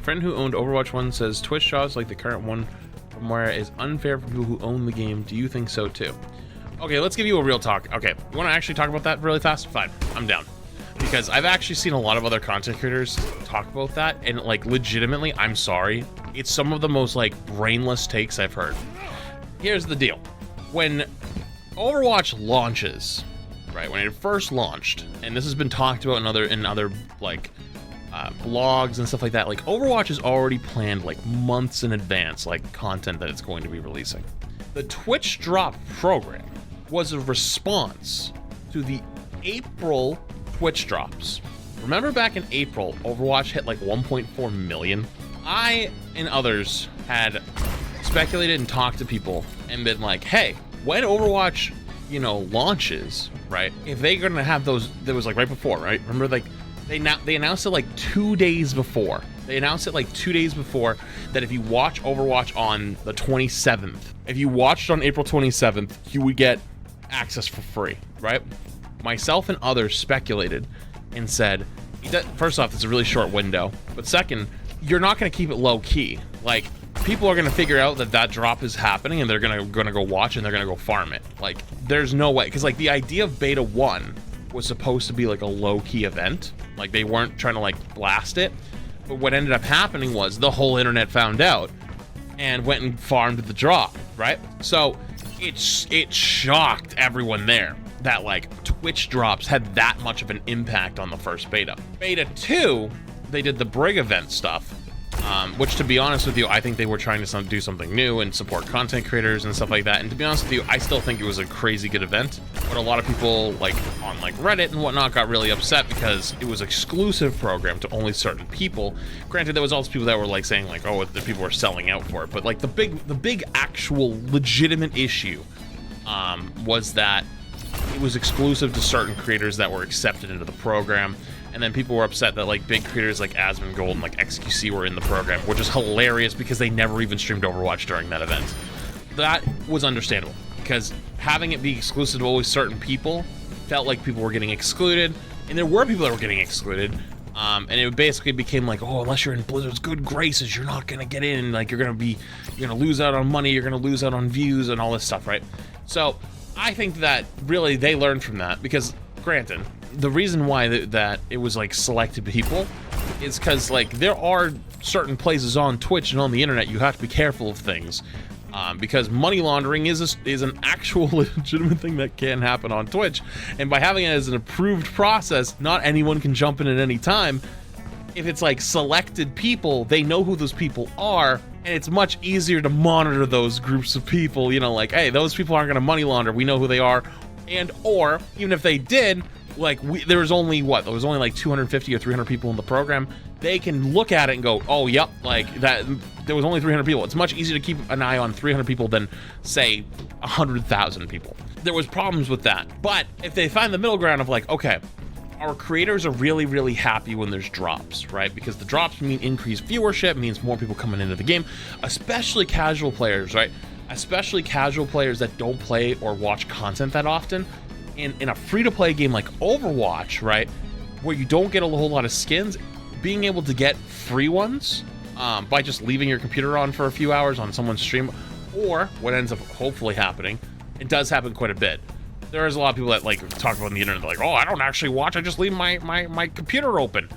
friend who owned Overwatch 1 says Twitch jobs like the current one from where is unfair for people who own the game. Do you think so too? Okay, let's give you a real talk. Okay, you want to actually talk about that really fast? Fine, I'm down. Because I've actually seen a lot of other content creators talk about that, and like legitimately, I'm sorry, it's some of the most like brainless takes I've heard. Here's the deal. When Overwatch launches, right, when it first launched, and this has been talked about in other like blogs and stuff like that, like Overwatch is already planned like months in advance, like content that it's going to be releasing. The Twitch drop program was a response to the April Twitch drops. Remember back in April, Overwatch hit like 1.4 million? I and others had speculated and talked to people and been like, hey, when Overwatch, you know, launches, right, if they're gonna have those, that was like right before, right? Remember, like they announced it like 2 days before. They announced it like 2 days before that if you watch Overwatch on the 27th, if you watched on April 27th, you would get access for free, right? Myself and others speculated and said, first off, it's a really short window, but second, you're not going to keep it low key. Like, people are going to figure out that that drop is happening and they're going to go watch and they're going to go farm it. Like, there's no way, because like the idea of beta 1 was supposed to be like a low key event. Like, they weren't trying to like blast it, but what ended up happening was the whole internet found out and went and farmed the drop, right? So it shocked everyone there that like Twitch drops had that much of an impact on the first beta. Beta 2, they did the Brig event stuff, which, to be honest with you, I think they were trying to do something new and support content creators and stuff like that. And to be honest with you, I still think it was a crazy good event. But a lot of people like on like Reddit and whatnot got really upset because it was exclusive program to only certain people. Granted, there was also people that were like saying like, oh, the people were selling out for it. But like the big actual legitimate issue was that it was exclusive to certain creators that were accepted into the program. And then people were upset that like big creators like Asmongold and like XQC were in the program, which is hilarious because they never even streamed Overwatch during that event. That was understandable because having it be exclusive to always certain people felt like people were getting excluded, and there were people that were getting excluded. And it basically became like, oh, unless you're in Blizzard's good graces, you're not gonna get in. Like you're gonna lose out on money, you're gonna lose out on views and all this stuff, right? So I think that really they learned from that because, granted, the reason why that it was like selected people is because like there are certain places on Twitch and on the internet you have to be careful of things because money laundering is an actual legitimate thing that can happen on Twitch, and by having it as an approved process, not anyone can jump in at any time. If it's like selected people, they know who those people are, and it's much easier to monitor those groups of people, you know, like, hey, those people aren't going to money launder, we know who they are, and or even if they did, like there was only like 250 or 300 people in the program, they can look at it and go, oh yep, like that, there was only 300 people. It's much easier to keep an eye on 300 people than say 100,000 people. There was problems with that, but if they find the middle ground of like, okay, our creators are really happy when there's drops, right? Because the drops mean increased viewership, means more people coming into the game, especially casual players, right? Especially casual players that don't play or watch content that often. In a free-to-play game like Overwatch, right, where you don't get a whole lot of skins, being able to get free ones by just leaving your computer on for a few hours on someone's stream, or what ends up hopefully happening, it does happen quite a bit. There is a lot of people that like talk about on the internet, like, oh, I don't actually watch, I just leave my computer open,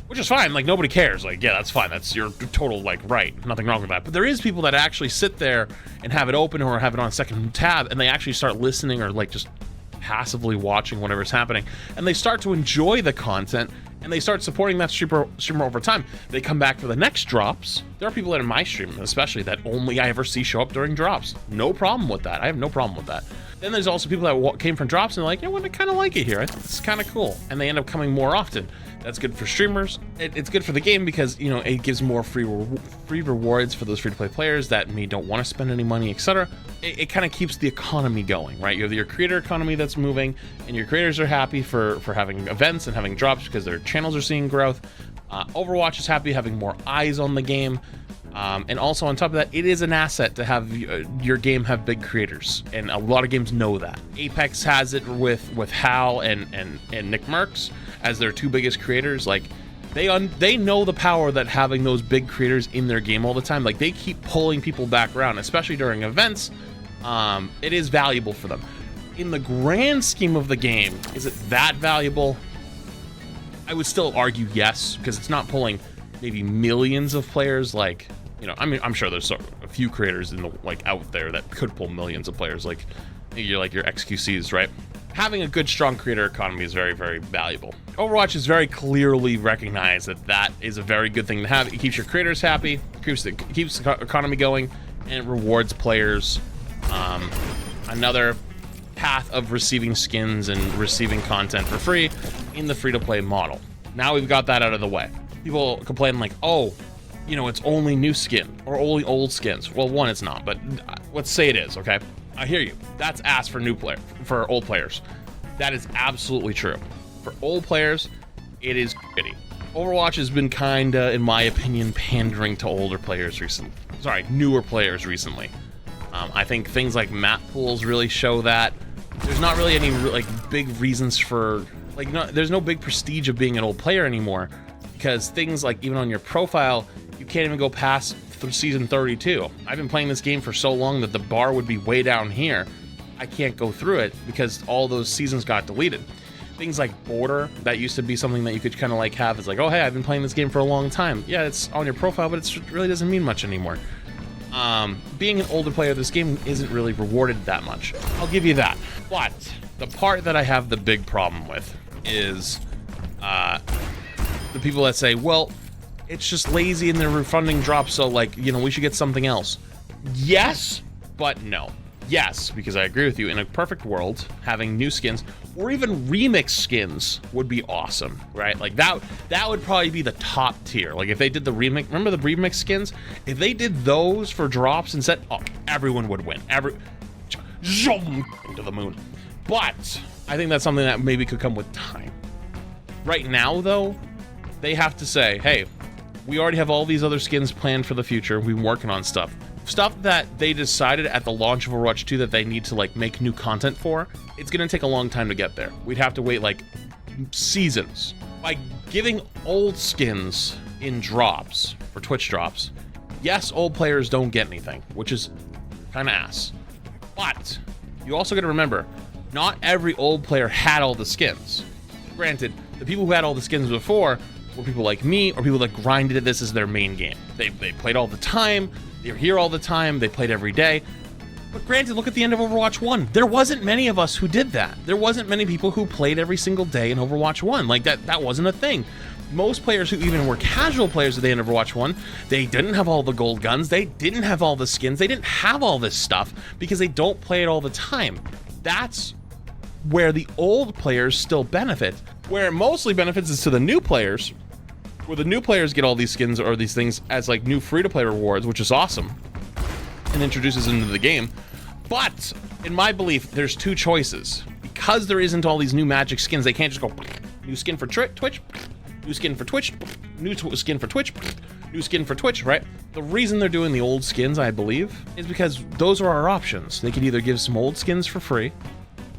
which is fine, like nobody cares, like, yeah, that's fine, that's your total like right, nothing wrong with that. But there is people that actually sit there and have it open or have it on second tab, and they actually start listening or like just passively watching whatever's happening, and they start to enjoy the content and they start supporting that streamer over time. They come back for the next drops. There are people that in my stream especially that only I ever see show up during drops. No problem with that. I have no problem with that. Then there's also people that came from drops and they're like, you know what, I kind of like it here, it's kind of cool, and they end up coming more often. That's good for streamers. It's good for the game because, you know, it gives more free rewards for those free-to-play players that maybe don't want to spend any money, etc. It kind of keeps the economy going, right? You have your creator economy that's moving, and your creators are happy for having events and having drops because their channels are seeing growth. Overwatch is happy having more eyes on the game. And also on top of that, it is an asset to have your game have big creators, and a lot of games know that. Apex has it with Hal and Nick Merckx as their two biggest creators. Like, They know the power that having those big creators in their game all the time, like they keep pulling people back around, especially during events. It is valuable for them. In the grand scheme of the game, is it that valuable? I would still argue yes, because it's not pulling maybe millions of players. Like, you know, I mean, I'm sure there's a few creators in the like out there that could pull millions of players, like your XQCs, right? Having a good, strong creator economy is very, very valuable. Overwatch is very clearly recognized that is a very good thing to have. It keeps your creators happy, keeps the economy going, and it rewards players. Another path of receiving skins and receiving content for free in the free-to-play model. Now we've got that out of the way. People complain like, oh, you know, it's only new skin or only old skins. Well, one, it's not, but let's say it is, okay? I hear you. That's ass for for old players. That is absolutely true. For old players, it is shitty. Overwatch has been kinda, in my opinion, pandering to older players recently. Sorry, newer players recently. I think things like map pools really show that. There's not really any like big reasons for like there's no big prestige of being an old player anymore, because things like even on your profile, you can't even go past season 32. I've been playing this game for so long that the bar would be way down here. I can't go through it because all those seasons got deleted. Things like border, that used to be something that you could kind of like have. It's like, oh hey, I've been playing this game for a long time. Yeah, it's on your profile, but it really doesn't mean much anymore. Being an older player, this game isn't really rewarded that much. I'll give you that. But the part that I have the big problem with is the people that say, well, it's just lazy and they're refunding drops, so like, you know, we should get something else. Yes, but no. Yes, because I agree with you. In a perfect world, having new skins or even remix skins would be awesome, right? Like that would probably be the top tier. Like if they did the remix, remember the remix skins? If they did those for drops and said, oh, everyone would win. To the moon. But I think that's something that maybe could come with time. Right now, though, they have to say, hey, we already have all these other skins planned for the future. We've been working on stuff that they decided at the launch of Overwatch 2 that they need to like make new content for. It's gonna take a long time to get there. We'd have to wait like seasons. By giving old skins in drops, for Twitch drops, yes, old players don't get anything, which is kind of ass. But you also gotta remember, not every old player had all the skins. Granted, the people who had all the skins before were people like me or people that grinded this as their main game. They played all the time, they were here all the time, they played every day. But granted, look at the end of Overwatch 1. There wasn't many of us who did that. There wasn't many people who played every single day in Overwatch 1. Like that wasn't a thing. Most players who even were casual players at the end of Overwatch 1, they didn't have all the gold guns, they didn't have all the skins, they didn't have all this stuff because they don't play it all the time. That's where the old players still benefit. Where it mostly benefits is to the new players, where the new players get all these skins or these things as like new free-to-play rewards, which is awesome, and introduces into the game. But in my belief, there's two choices. Because there isn't all these new magic skins, they can't just go new skin for Twitch, new skin for Twitch, new skin for Twitch, new skin for Twitch, right? The reason they're doing the old skins, I believe, is because those are our options. They could either give some old skins for free,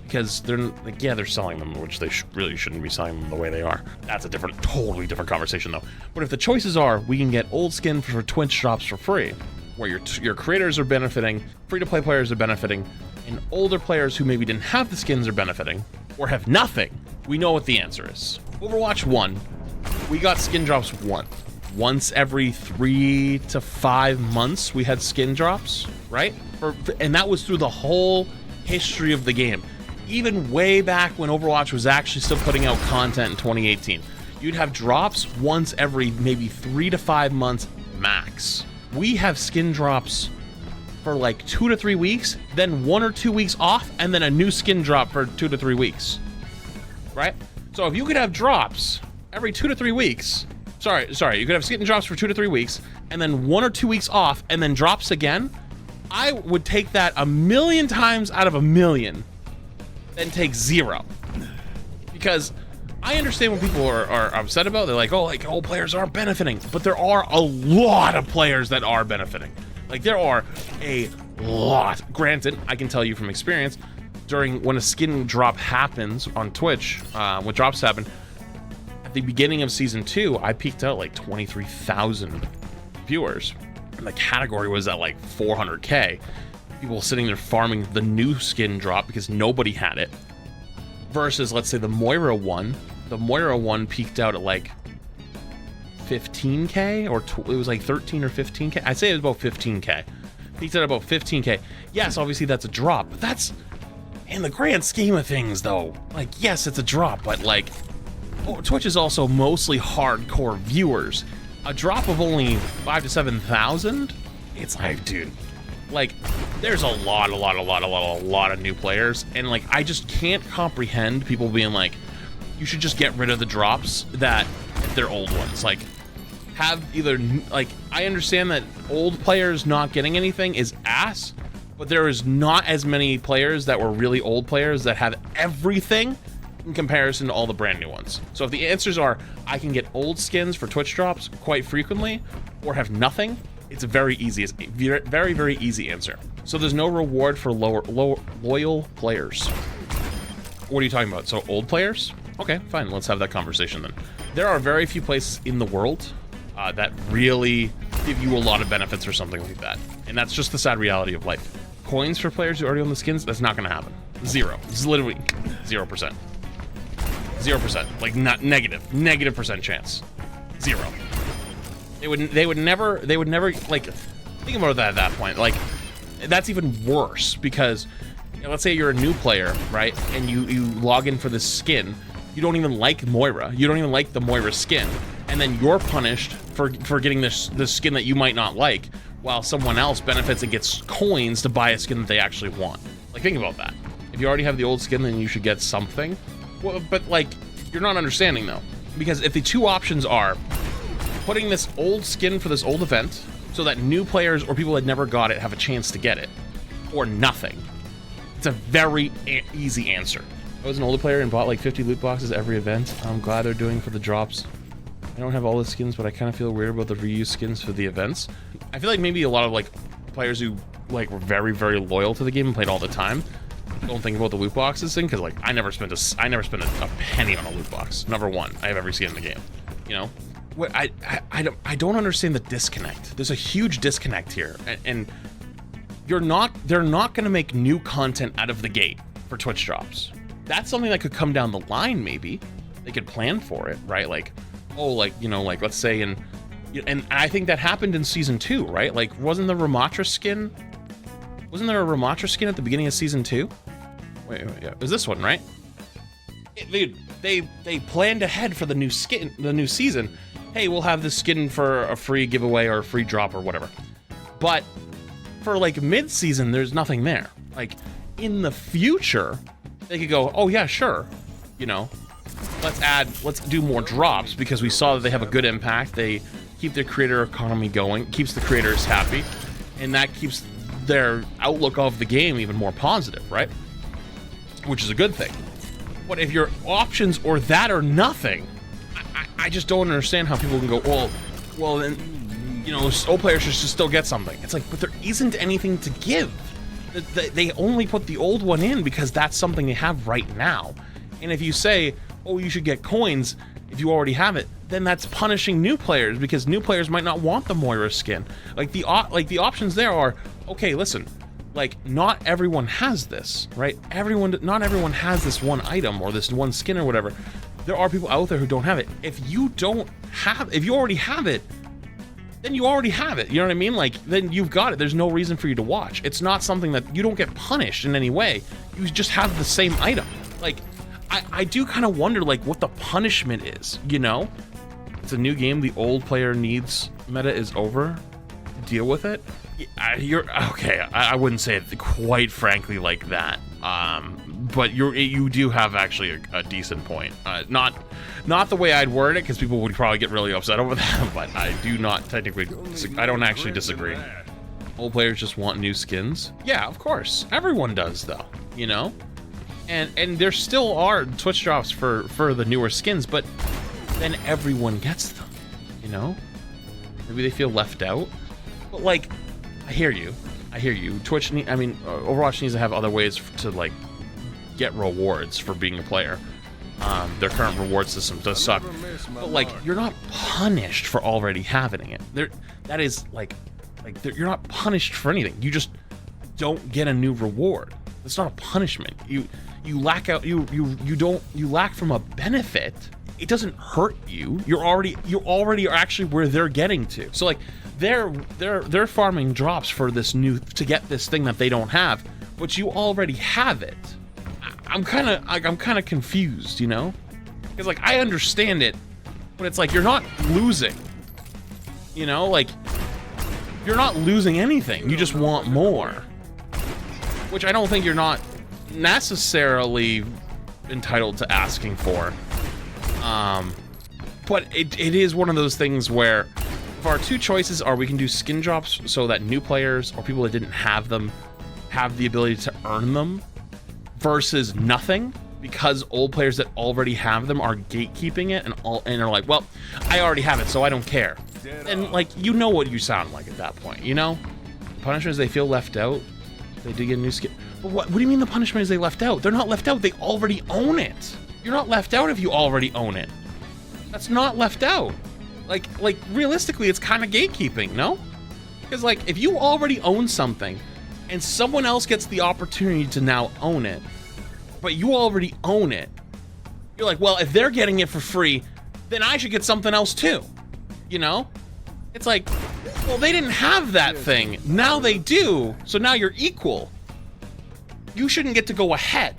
because they're like, yeah, they're selling them, which they really shouldn't be selling them the way they are. That's a totally different conversation though. But if the choices are, we can get old skin for Twitch drops for free, where your creators are benefiting, free-to-play players are benefiting, and older players who maybe didn't have the skins are benefiting, or have nothing, we know what the answer is. Overwatch 1, we got skin drops once every 3 to 5 months we had skin drops, right? And that was through the whole history of the game. Even way back when Overwatch was actually still putting out content in 2018. You'd have drops once every maybe 3 to 5 months max. We have skin drops for like 2 to 3 weeks, then 1 or 2 weeks off, and then a new skin drop for 2 to 3 weeks. Right? So if you could have drops every 2 to 3 weeks, sorry, you could have skin drops for 2 to 3 weeks, and then 1 or 2 weeks off, and then drops again, I would take that a million times out of a million. Then take 0. Because I understand what people are upset about. They're like, oh, like old players aren't benefiting. But there are a lot of players that are benefiting. Like there are a lot. Granted, I can tell you from experience, when a skin drop happens on Twitch, when drops happen, at the beginning of season 2, I peaked out like 23,000 viewers. And the category was at like 400K. People sitting there farming the new skin drop because nobody had it. Versus, let's say, the Moira one. The Moira one peaked out at like 15K, or it was like 13 or 15K. I'd say it was about 15K. Peaked at about 15K. Yes, obviously that's a drop, but that's in the grand scheme of things, though. Like, yes, it's a drop, but like, Twitch is also mostly hardcore viewers. A drop of only 5,000 to 7,000. It's like, dude, like, there's a lot of new players, and like, I just can't comprehend people being like, you should just get rid of the drops that they're old ones. Like, have either, like, I understand that old players not getting anything is ass, but there is not as many players that were really old players that have everything in comparison to all the brand new ones. So if the answers are, I can get old skins for Twitch drops quite frequently, or have nothing, it's a very easy answer. So there's no reward for loyal players. What are you talking about? So old players? Okay, fine, let's have that conversation then. There are very few places in the world that really give you a lot of benefits or something like that. And that's just the sad reality of life. Coins for players who already own the skins, that's not gonna happen. Zero. It's literally 0%. 0%. Like, not negative percent chance. Zero. They would never, like, think about that at that point. Like, that's even worse because, you know, let's say you're a new player, right? And you log in for this skin. You don't even like Moira. You don't even like the Moira skin. And then you're punished for getting this skin that you might not like, while someone else benefits and gets coins to buy a skin that they actually want. Like, think about that. If you already have the old skin, then you should get something. Well, but like, you're not understanding though. Because if the two options are putting this old skin for this old event so that new players or people that never got it have a chance to get it, or nothing, it's a very easy answer. I was an older player and bought like 50 loot boxes every event. I'm glad they're doing for the drops. I don't have all the skins, but I kind of feel weird about the reuse skins for the events. I feel like maybe a lot of like players who like were very loyal to the game and played all the time don't think about the loot boxes thing, because like I never spent a penny on a loot box. Number one, I have every skin in the game. You know, what I don't understand the disconnect. There's a huge disconnect here, and they're not going to make new content out of the gate for Twitch drops. That's something that could come down the line. Maybe they could plan for it, right? Like, oh, like, you know, like, let's say and I think that happened in season 2, right? Like, wasn't there a Ramatra skin at the beginning of season 2? Wait, yeah, it was this one, right? They planned ahead for the new season. Hey, we'll have this skin for a free giveaway or a free drop or whatever. But for like mid-season, there's nothing there. Like, in the future, they could go, oh yeah, sure, you know, let's do more drops, because we saw that they have a good impact. They keep their creator economy going, keeps the creators happy, and that keeps their outlook of the game even more positive, right? Which is a good thing. But if your options or that or nothing, I just don't understand how people can go, well, then, you know, old players should still get something. It's like, but there isn't anything to give. They only put the old one in because that's something they have right now. And if you say, oh, you should get coins if you already have it, then that's punishing new players, because new players might not want the Moira skin. Like, the options there are, okay, listen, like, not everyone has this, right? Not everyone has this one item or this one skin or whatever. There are people out there who don't have it. If you already have it, then you already have it. You know what I mean? Like, then you've got it. There's no reason for you to watch. It's not something that you don't get punished in any way. You just have the same item. Like, I do kind of wonder, like, what the punishment is, you know? It's a new game. The old player needs meta is over. Deal with it. You're okay. I wouldn't say it quite frankly like that. But you do have actually a decent point. Not the way I'd word it, because people would probably get really upset over that. But I do not technically. I don't actually disagree. Old players just want new skins. Yeah, of course. Everyone does, though. You know. And there still are Twitch drops for the newer skins, but then everyone gets them, you know? Maybe they feel left out. But, like, I hear you. Overwatch needs to have other ways to, like, get rewards for being a player. Their current reward system does suck, but like you're not punished for already having it. That is you're not punished for anything. You just don't get a new reward. It's not a punishment. You lack from a benefit. It doesn't hurt you. You already are actually where they're getting to. So like they're farming drops for this to get this thing that they don't have, but you already have it. I'm kind of confused, you know? Because like I understand it, but it's like you're not losing. You know, like you're not losing anything. You just want more, which I don't think you're not necessarily entitled to asking for. But it is one of those things where if our two choices are we can do skin drops so that new players or people that didn't have them have the ability to earn them, versus nothing because old players that already have them are gatekeeping it and are like, well, I already have it, so I don't care. And like, you know what you sound like at that point, you know? Punishment is they feel left out. They do get a new skin. But what do you mean the punishment is they left out? They're not left out. They already own it. You're not left out if you already own it. That's not left out. Like realistically, it's kind of gatekeeping, no? Because like, if you already own something and someone else gets the opportunity to now own it, but you already own it, you're like, well, if they're getting it for free, then I should get something else too. You know? It's like, well, they didn't have that thing. Now they do. So now you're equal. You shouldn't get to go ahead.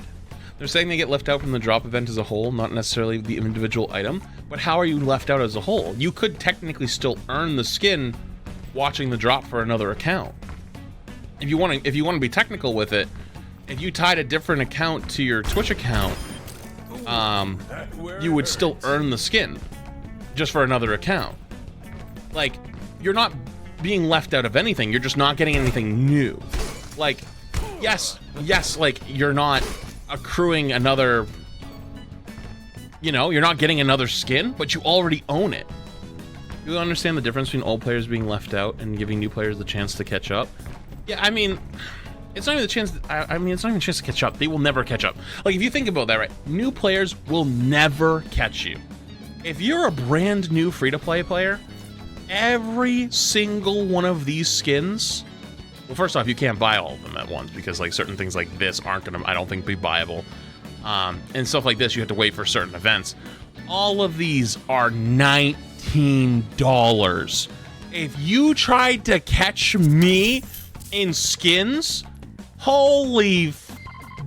They're saying they get left out from the drop event as a whole, not necessarily the individual item, but how are you left out as a whole? You could technically still earn the skin watching the drop for another account. If you want to be technical with it, if you tied a different account to your Twitch account, you would still earn the skin just for another account. Like, you're not being left out of anything. You're just not getting anything new. Like, yes, like you're not accruing another, you know, you're not getting another skin, but you already own it. You understand the difference between old players being left out and giving new players the chance to catch up? Yeah, I mean, it's not even the chance. I mean, it's not even a chance to catch up. They will never catch up. Like, if you think about that, right? New players will never catch you. If you're a brand new free-to-play player, every single one of these skins. Well, first off, you can't buy all of them at once because like certain things like this aren't gonna, I don't think, be buyable. And stuff like this, you have to wait for certain events. All of these are $19. If you tried to catch me in skins, holy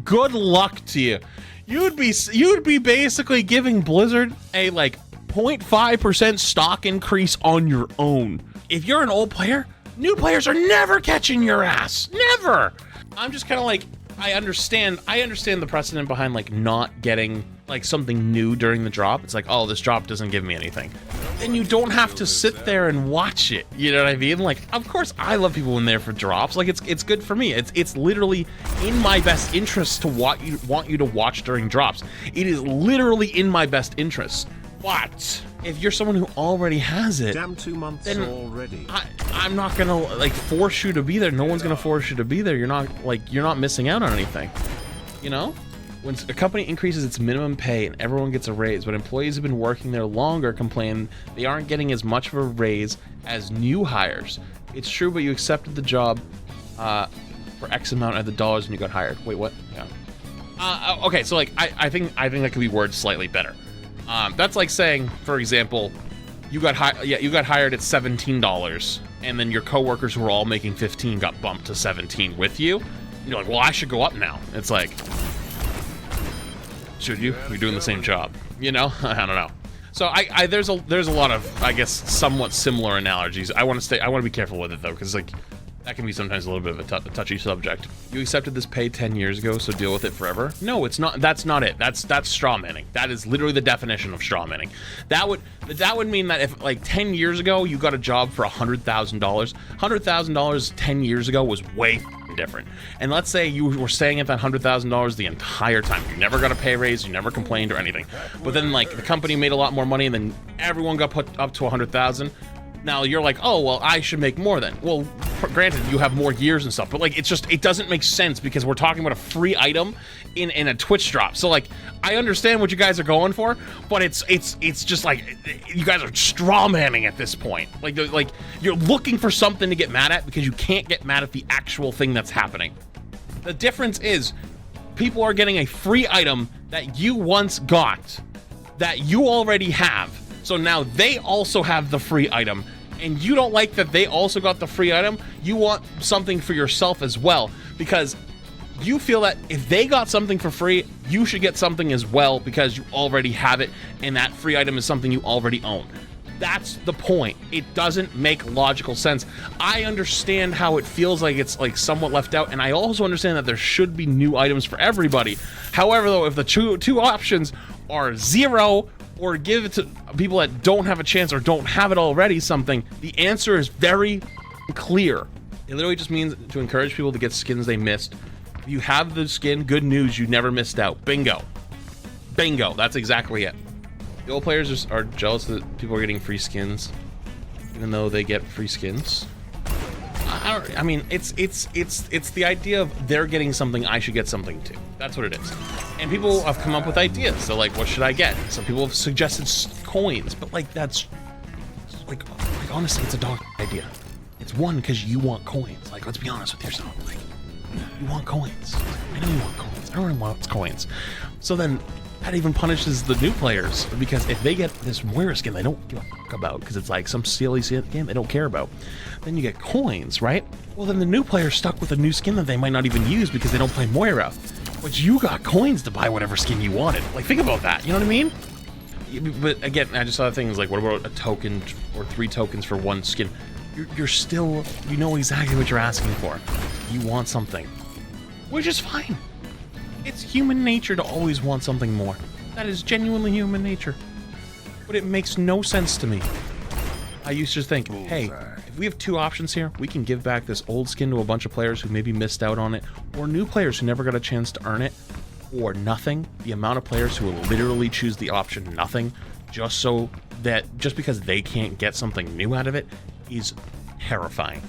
good luck to you. You'd be basically giving Blizzard a like 0.5% stock increase on your own. If you're an old player, new players are never catching your ass. Never. I'm just kind of like, I understand the precedent behind like not getting like something new during the drop. It's like, oh, this drop doesn't give me anything. Then you don't have to sit there and watch it. You know what I mean? Like, of course I love people in there for drops. Like, it's good for me. It's literally in my best interest to want you to watch during drops. It is literally in my best interest. But if you're someone who already has it, damn 2 months then already. I'm not gonna like force you to be there. No one's gonna force you to be there. You're not missing out on anything. You know? When a company increases its minimum pay and everyone gets a raise, but employees who've been working there longer complain they aren't getting as much of a raise as new hires. It's true, but you accepted the job for X amount of the dollars when you got hired. Wait, what? Yeah. Okay, so like I think that could be worded slightly better. That's like saying, for example, you got hired at $17, and then your coworkers who were all making 15 got bumped to 17 with you. And you're like, well, I should go up now. It's like, should you? You're doing the same job, you know? I don't know. So there's a lot of, I guess, somewhat similar analogies. I want to be careful with it though, because like that can be sometimes a little bit of a touchy subject. You accepted this pay 10 years ago, so deal with it forever? No, it's not. That's not it. That's straw manning. That is literally the definition of straw manning. That would mean that if like 10 years ago you got a job for $100,000 10 years ago was way different. And let's say you were staying at that $100,000 the entire time. You never got a pay raise, you never complained or anything. But then like the company made a lot more money and then everyone got put up to 100,000. Now you're like, oh, well, I should make more then. Well, granted, you have more years and stuff, but like, it doesn't make sense because we're talking about a free item in a Twitch drop. So like, I understand what you guys are going for, but it's just like, you guys are straw manning at this point. Like you're looking for something to get mad at because you can't get mad at the actual thing that's happening. The difference is people are getting a free item that you once got, that you already have. So now they also have the free item, and you don't like that they also got the free item. You want something for yourself as well, because you feel that if they got something for free, you should get something as well because you already have it, and that free item is something you already own. That's the point. It doesn't make logical sense. I understand how it feels like it's like somewhat left out, and I also understand that there should be new items for everybody. However, though, if the two options are 0 or give it to people that don't have a chance or don't have it already something, the answer is very clear. It literally just means to encourage people to get skins they missed. If you have the skin, good news, you never missed out. Bingo. Bingo. That's exactly it. The old players are jealous that people are getting free skins, even though they get free skins. I mean, it's the idea of they're getting something, I should get something too. That's what it is. And people have come up with ideas. So like, what should I get? Some people have suggested coins, but like that's like honestly, it's a dog idea. It's one because you want coins. Like, let's be honest with yourself. Like, you want coins. I know you want coins. Everyone wants coins. So then that even punishes the new players, because if they get this Moira skin they don't give a fuck about because it's like some silly skin they don't care about, then you get coins, right? Well, then the new player's stuck with a new skin that they might not even use because they don't play Moira, but you got coins to buy whatever skin you wanted. Like, think about that, you know what I mean? But again, I just saw things like, what about a token or 3 tokens for 1 skin? You're still, you know exactly what you're asking for. You want something, which is fine. It's human nature to always want something more. That is genuinely human nature. But it makes no sense to me. I used to think, hey, if we have 2 options here, we can give back this old skin to a bunch of players who maybe missed out on it, or new players who never got a chance to earn it, or nothing. The amount of players who will literally choose the option nothing, just because they can't get something new out of it, is terrifying.